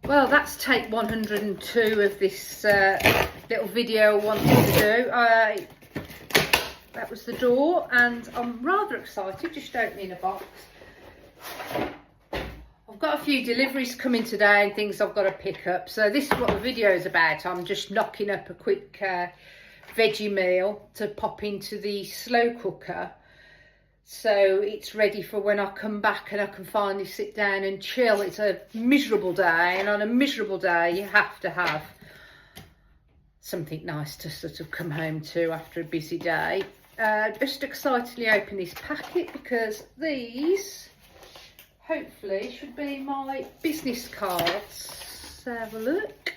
Well, that's take 102 of this little video I wanted to do. That was the door, and I'm rather excited, just opening a box. I've got a few deliveries coming today and things I've got to pick up. So this is what the video is about. I'm just knocking up a quick veggie meal to pop into the slow cooker. So it's ready for when I come back and I can finally sit down and chill. It's a miserable day, and on a miserable day you have to have something nice to sort of come home to after a busy day. Just excitedly open this packet because these hopefully should be my business cards. Let's have a look.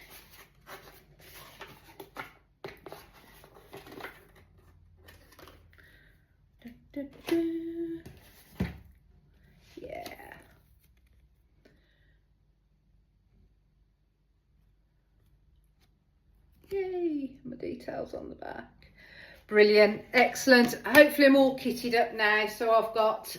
Yeah. Yay, my details on the back. Brilliant, excellent. Hopefully I'm all kitted up now. So I've got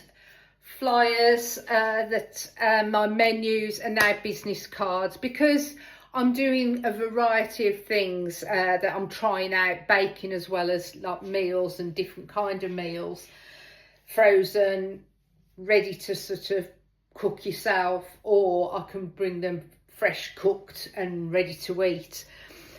flyers, my menus, and now business cards, because I'm doing a variety of things that I'm trying out, baking as well as like meals and different kind of meals, frozen, ready to sort of cook yourself, or I can bring them fresh cooked and ready to eat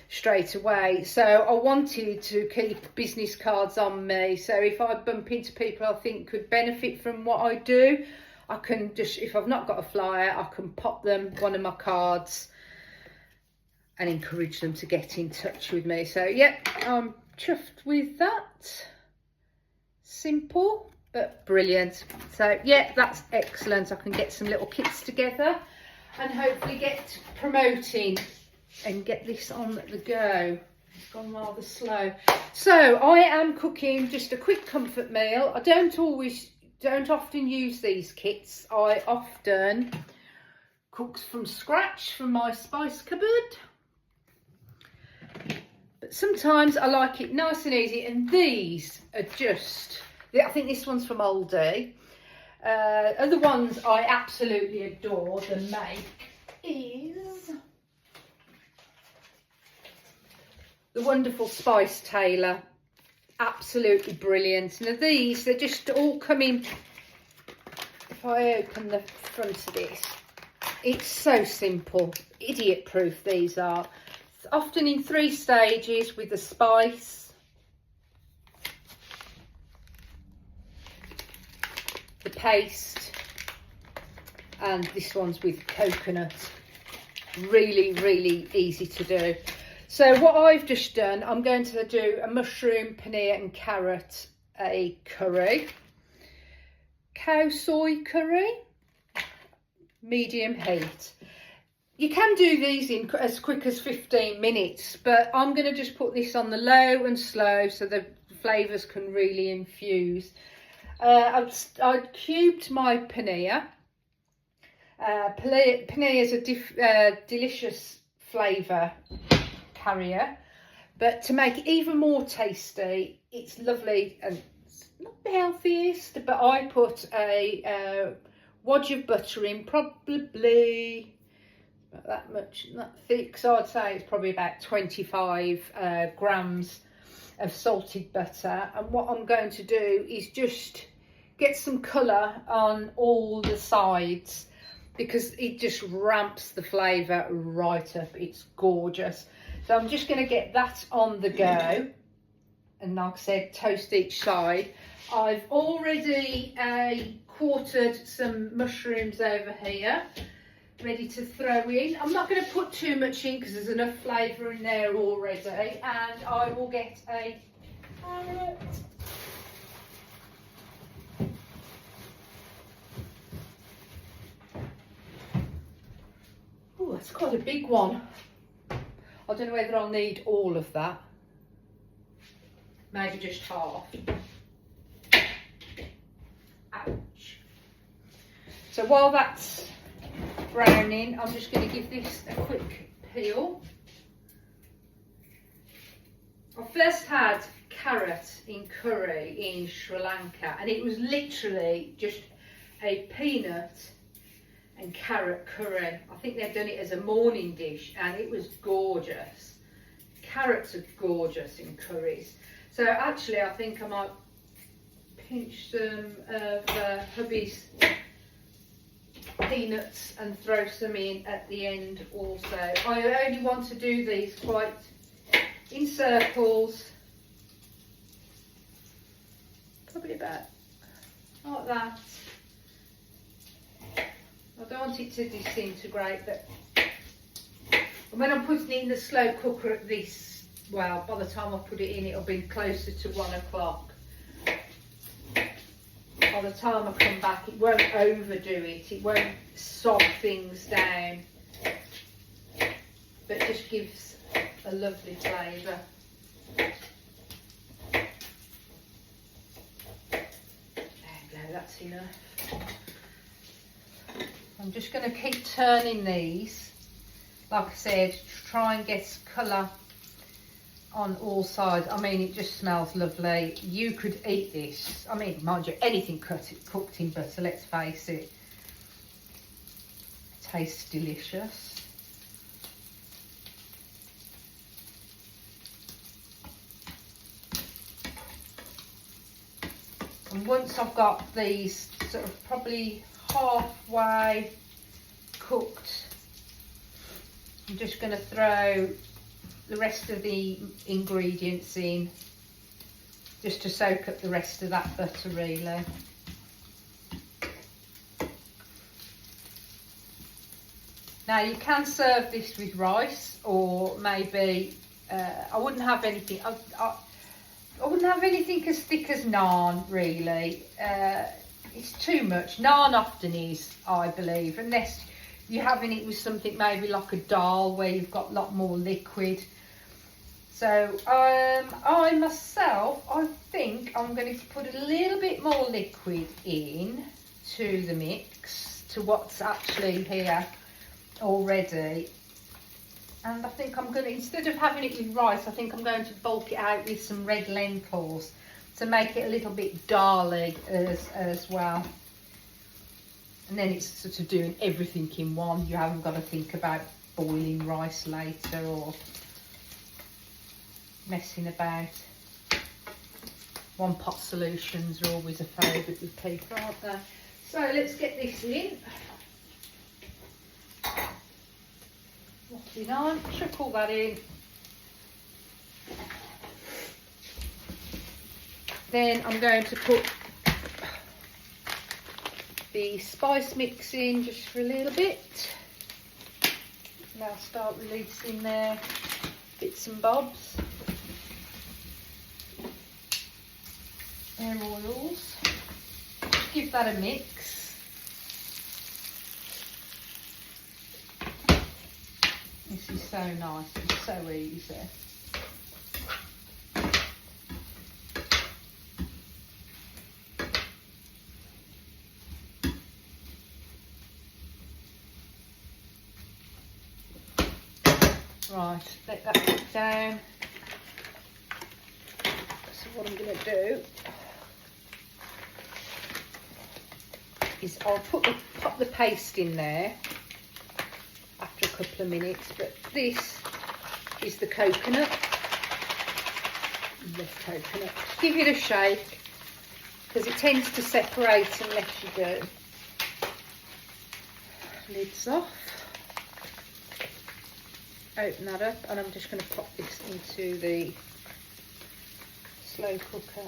straight away. So I wanted to keep business cards on me, so if I bump into people I think could benefit from what I do, I can just, if I've not got a flyer, I can pop them one of my cards and encourage them to get in touch with me. So yeah, I'm chuffed with that. Simple but brilliant. So yeah, that's excellent. I can get some little kits together and hopefully get promoting and get this on the go. It's gone rather slow. So I am cooking just a quick comfort meal. I don't often use these kits. I often cook from scratch from my spice cupboard, but sometimes I like it nice and easy, and these are just, I think this one's from Aldi. Other ones I absolutely adore the make is the wonderful Spice Tailor. Absolutely brilliant. Now these, they just all come in. If I open the front of this, it's so simple, idiot proof these are. It's often in 3 stages with the spice, the paste, and this one's with coconut. Really, really easy to do. So what I've just done, I'm going to do a mushroom, paneer and carrot, a curry, cow soy curry, medium heat. You can do these in as quick as 15 minutes, but I'm going to just put this on the low and slow so the flavours can really infuse. I've cubed my paneer. Paneer is a delicious flavour carrier, but to make it even more tasty, it's lovely, and it's not the healthiest, but I put a wodge of butter in, probably about that much, not thick, so I'd say it's probably about 25 grams of salted butter. And what I'm going to do is just get some colour on all the sides, because it just ramps the flavour right up. It's gorgeous. So I'm just going to get that on the go, and like I said, toast each side. I've already quartered some mushrooms over here, ready to throw in. I'm not going to put too much in because there's enough flavour in there already, and I will get a carrot. Oh, that's quite a big one. I don't know whether I'll need all of that. Maybe just half. Ouch. So while that's browning, I'm just going to give this a quick peel. I first had carrot in curry in Sri Lanka, and it was literally just a peanut and carrot curry. I think they've done it as a morning dish and it was gorgeous. Carrots are gorgeous in curries. So actually I think I might pinch some of hubby's peanuts and throw some in at the end also. I only want to do these quite in circles, probably about like that. I don't want it to disintegrate, but when I'm putting it in the slow cooker at this, well, by the time I put it in, it'll be closer to 1 o'clock. By the time I come back, it won't overdo it, it won't sog things down, but just gives a lovely flavour. There you go, that's enough. I'm just going to keep turning these, like I said, to try and get colour on all sides. I mean, it just smells lovely. You could eat this. I mean, mind you, anything cooked in butter, let's face it. It tastes delicious. And once I've got these sort of probably halfway cooked, I'm just going to throw the rest of the ingredients in, just to soak up the rest of that butter really. Now you can serve this with rice, or maybe I wouldn't have anything. I wouldn't have anything as thick as naan really. It's too much. Naan often is, I believe, unless you're having it with something maybe like a dal where you've got a lot more liquid. So I myself, I think I'm going to put a little bit more liquid in to the mix, to what's actually here already. And I think I'm going to, instead of having it with rice, I think I'm going to bulk it out with some red lentils to make it a little bit dal-y as well. And then it's sort of doing everything in one. You haven't got to think about boiling rice later or messing about. One pot solutions are always a favourite with people, aren't they? So let's get this in. What's in on? Trickle that in. Then I'm going to put the spice mix in just for a little bit. Now start releasing their bits and bobs. Their oils. Just give that a mix. This is so nice, it's so easy. Right, let that cook down. So what I'm going to do is I'll pop the paste in there after a couple of minutes, but this is the coconut. This coconut. Just give it a shake because it tends to separate unless you do. Lids off. Open that up, and I'm just going to pop this into the slow cooker.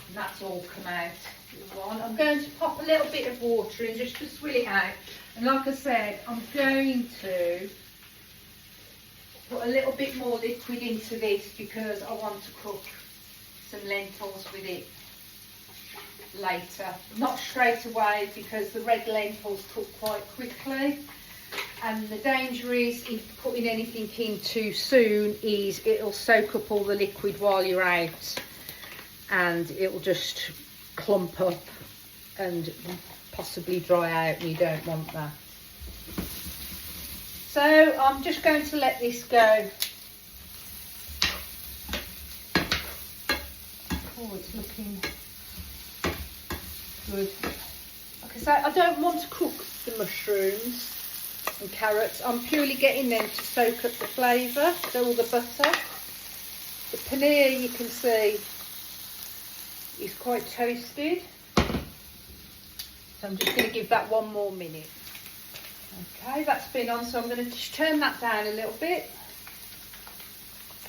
And that's all come out with one. I'm going to pop a little bit of water in just to swill it out. And like I said, I'm going to put a little bit more liquid into this because I want to cook some lentils with it later, not straight away, because the red lentils cook quite quickly, and the danger is in putting anything in too soon is it'll soak up all the liquid while you're out and it'll just clump up and possibly dry out, and you don't want that. So I'm just going to let this go Oh, it's looking good. Like I say, I don't want to cook the mushrooms and carrots. I'm purely getting them to soak up the flavour, so all the butter. The paneer, you can see, is quite toasted. So I'm just going to give that 1 more minute. Okay, that's been on, so I'm going to just turn that down a little bit.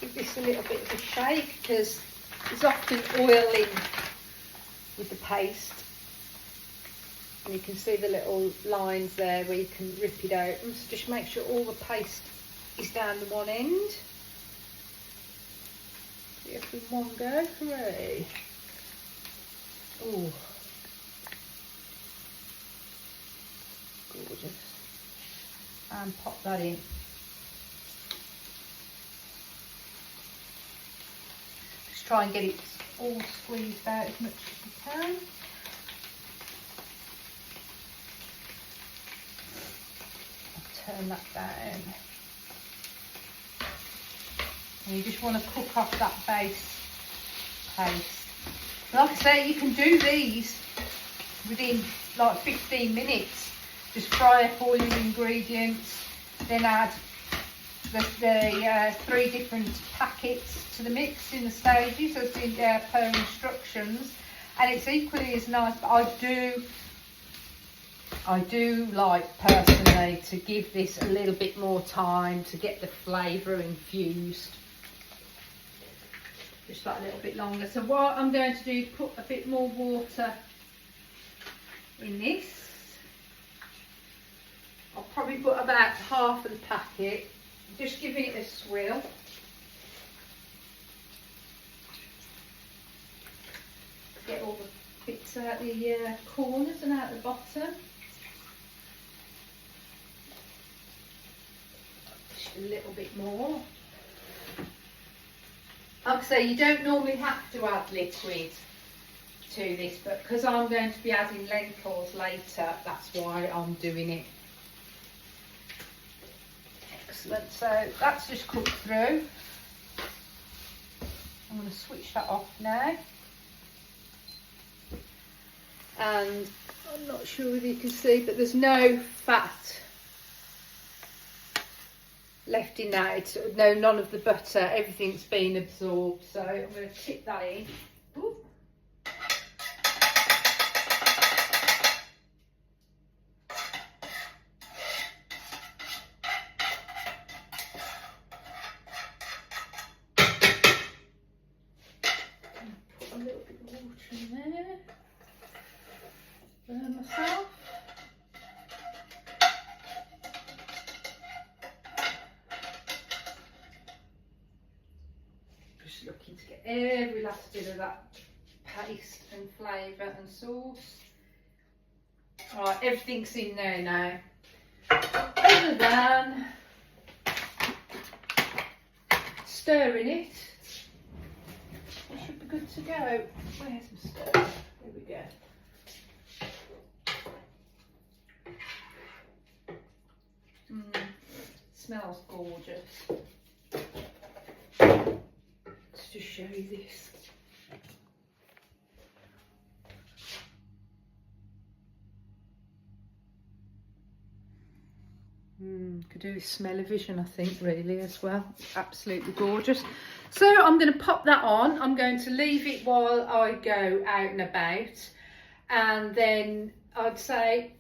Give this a little bit of a shake, because there's often oil in with the paste. And you can see the little lines there where you can rip it out. And so just make sure all the paste is down the one end. If in one go, hooray. Oh, gorgeous. And pop that in. Just try and get it all squeezed out as much as you can. I'll turn that down. And you just want to cook off that base paste. Like I say, you can do these within like 15 minutes. Just fry up all your ingredients, then add the 3 different packets to the mix in the stages as in per instructions, and it's equally as nice. But I do like personally to give this a little bit more time to get the flavour infused. Just like a little bit longer. So what I'm going to do is put a bit more water in this. I'll probably put about half of the packet, just giving it a swirl. Get all the bits out the corners and out the bottom. Just a little bit more. Like I say, you don't normally have to add liquid to this, but because I'm going to be adding lentils later, that's why I'm doing it. Excellent, so that's just cooked through. I'm going to switch that off now. And I'm not sure if you can see, but there's no fat left in that. No, none of the butter, everything's been absorbed. So I'm going to tip that in. Ooh. Put a little bit of water in there. Burn myself. Just looking to get every last bit of that paste and flavour and sauce. Right, everything's in there now. Other than stirring it, it should be good to go. Where's my stir? There we go. Smells gorgeous. Let's just show you this. Could do with smell-o-vision, I think, really, as well. Absolutely gorgeous. So I'm going to pop that on. I'm going to leave it while I go out and about, and then I'd say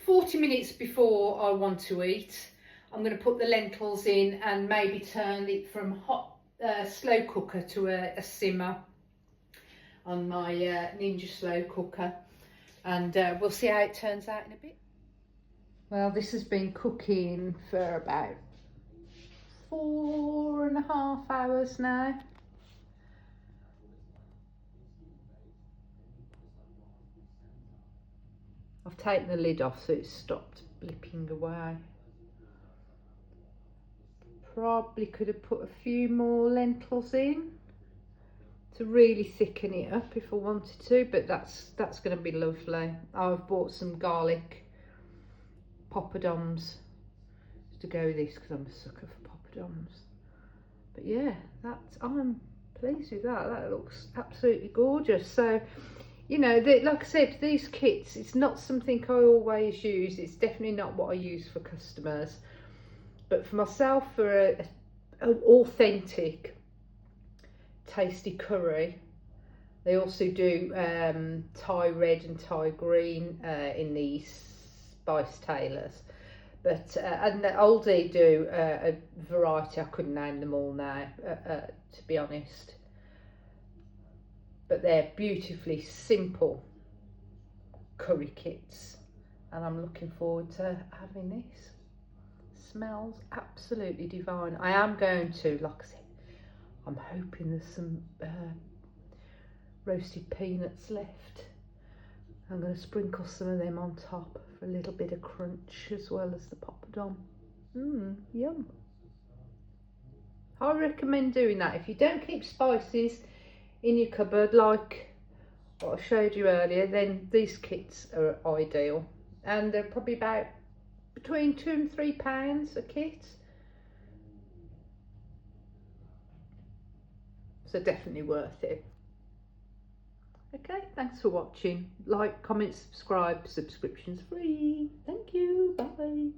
40 minutes before I want to eat, I'm going to put the lentils in and maybe turn it from hot slow cooker to a simmer on my Ninja slow cooker, and we'll see how it turns out in a bit. Well, this has been cooking for about 4.5 hours now. I've taken the lid off so it's stopped blipping away. Probably could have put a few more lentils in to really thicken it up if I wanted to, but that's going to be lovely. I've bought some garlic poppadoms to go with this because I'm a sucker for poppadoms. But yeah, I'm pleased with that. That looks absolutely gorgeous. So, you know, like I said, these kits, it's not something I always use. It's definitely not what I use for customers. But for myself, for an authentic, tasty curry, they also do Thai red and Thai green in these Spice Tailors. But and Aldi do a variety. I couldn't name them all now, to be honest. But they're beautifully simple curry kits, and I'm looking forward to having this. Smells absolutely divine. I am going to, like I said, I'm hoping there's some roasted peanuts left. I'm going to sprinkle some of them on top for a little bit of crunch as well as the poppadom. Yum. I recommend doing that. If you don't keep spices in your cupboard like what I showed you earlier, then these kits are ideal. And they're probably about between £2 and £3 a kit. So definitely worth it. Okay, thanks for watching. Like, comment, subscribe. Subscription's free. Thank you. Bye.